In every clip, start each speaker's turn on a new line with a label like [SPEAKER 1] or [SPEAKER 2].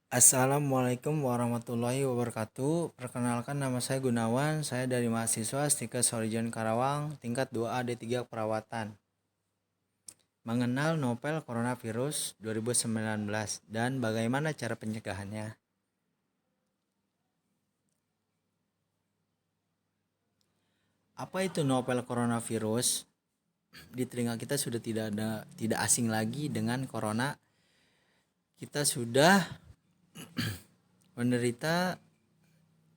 [SPEAKER 1] Assalamualaikum warahmatullahi wabarakatuh. Perkenalkan, nama saya Gunawan. Saya dari mahasiswa Stikes Horizon Karawang, tingkat 2A D3 Perawatan. Mengenal novel coronavirus 2019 dan bagaimana cara pencegahannya. Apa itu novel coronavirus? Di telinga kita sudah tidak asing lagi dengan corona. Kita sudah menderita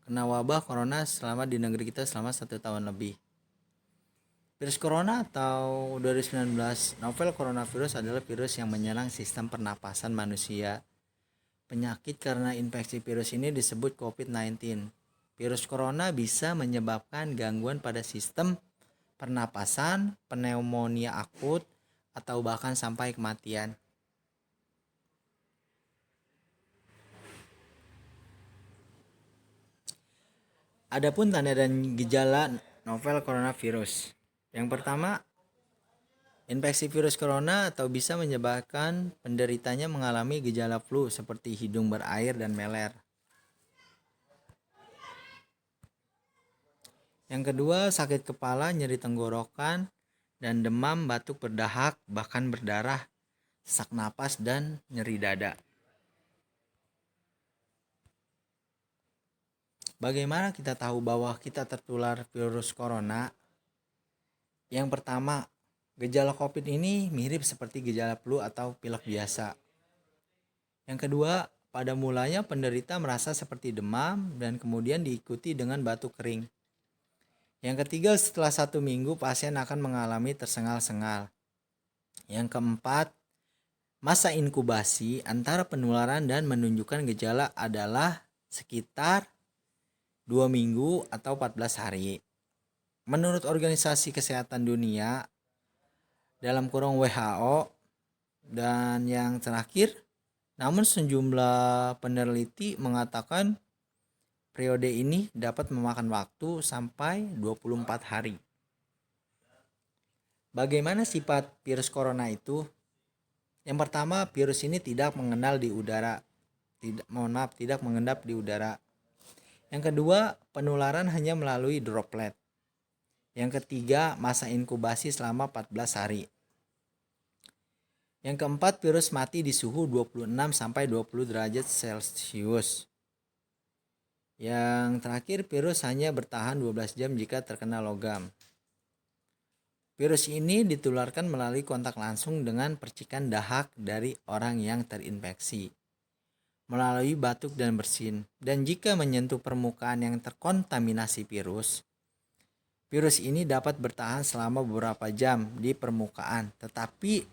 [SPEAKER 1] kena wabah corona selama di negeri kita selama 1 tahun lebih. Virus corona atau 2019, novel coronavirus adalah virus yang menyerang sistem pernapasan manusia. Penyakit karena infeksi virus ini disebut COVID-19. Virus corona bisa menyebabkan gangguan pada sistem pernapasan, pneumonia akut, atau bahkan sampai kematian. Adapun tanda dan gejala novel coronavirus. Yang pertama, infeksi virus corona atau bisa menyebabkan penderitanya mengalami gejala flu seperti hidung berair dan meler. Yang kedua, sakit kepala, nyeri tenggorokan, dan demam, batuk berdahak, bahkan berdarah, sesak napas, dan nyeri dada. Bagaimana kita tahu bahwa kita tertular virus corona? Yang pertama, gejala COVID ini mirip seperti gejala flu atau pilek biasa. Yang kedua, pada mulanya penderita merasa seperti demam dan kemudian diikuti dengan batuk kering. Yang ketiga, setelah 1 minggu pasien akan mengalami tersengal-sengal. Yang keempat, masa inkubasi antara penularan dan menunjukkan gejala adalah sekitar 2 minggu atau 14 hari. Menurut Organisasi Kesehatan Dunia, dalam kurung WHO, dan yang terakhir, namun sejumlah peneliti mengatakan periode ini dapat memakan waktu sampai 24 hari. Bagaimana sifat virus corona itu? Yang pertama, virus ini tidak mengendap di udara. Tidak mengendap di udara. Yang kedua, penularan hanya melalui droplet. Yang ketiga, masa inkubasi selama 14 hari. Yang keempat, virus mati di suhu 26 sampai 20 derajat Celcius. Yang terakhir, virus hanya bertahan 12 jam jika terkena logam. Virus ini ditularkan melalui kontak langsung dengan percikan dahak dari orang yang terinfeksi, melalui batuk dan bersin. Dan jika menyentuh permukaan yang terkontaminasi virus, virus ini dapat bertahan selama beberapa jam di permukaan. Tetapi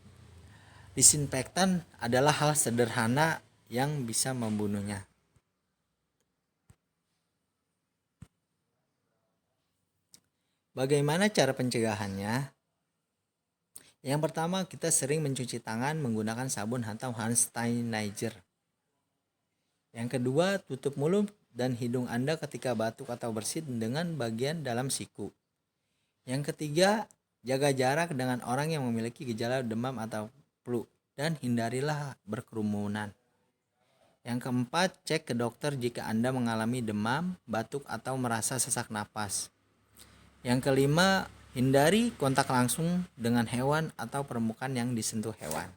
[SPEAKER 1] disinfektan adalah hal sederhana yang bisa membunuhnya. Bagaimana cara pencegahannya? Yang pertama, kita sering mencuci tangan menggunakan sabun atau hand sanitizer. Yang kedua, tutup mulut dan hidung Anda ketika batuk atau bersin dengan bagian dalam siku. Yang ketiga, jaga jarak dengan orang yang memiliki gejala demam atau flu dan hindarilah berkerumunan. Yang keempat, cek ke dokter jika Anda mengalami demam, batuk atau merasa sesak napas. Yang kelima, hindari kontak langsung dengan hewan atau permukaan yang disentuh hewan.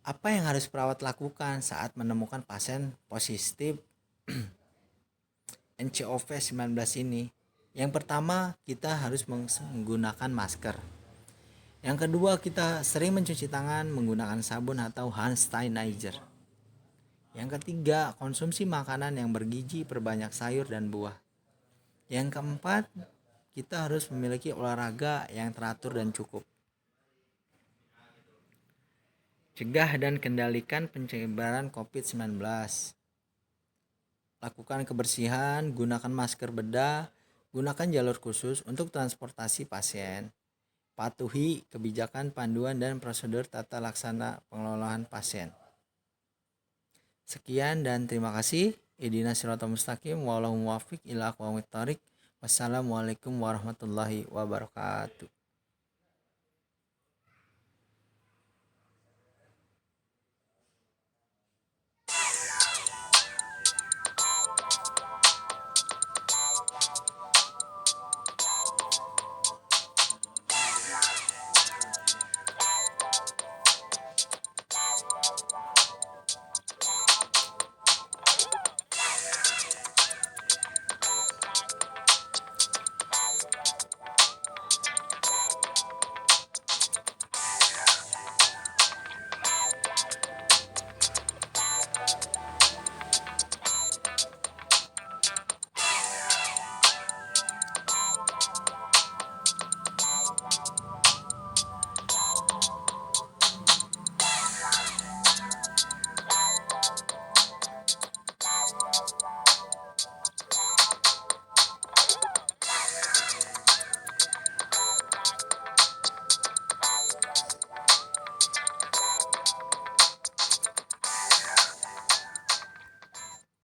[SPEAKER 1] Apa yang harus perawat lakukan saat menemukan pasien positif nCoV-19 ini? Yang pertama, kita harus menggunakan masker. Yang kedua, kita sering mencuci tangan menggunakan sabun atau hand sanitizer. Yang ketiga, konsumsi makanan yang bergizi, perbanyak sayur dan buah. Yang keempat, kita harus memiliki olahraga yang teratur dan cukup. Cegah dan kendalikan penyebaran COVID-19. Lakukan kebersihan, gunakan masker bedah, gunakan jalur khusus untuk transportasi pasien. Patuhi kebijakan panduan dan prosedur tata laksana pengelolaan pasien. Sekian dan terima kasih. Ihdinas siratal mustaqim wallahu muwaffiq ila aqwamit thoriq. Wassalamualaikum warahmatullahi wabarakatuh.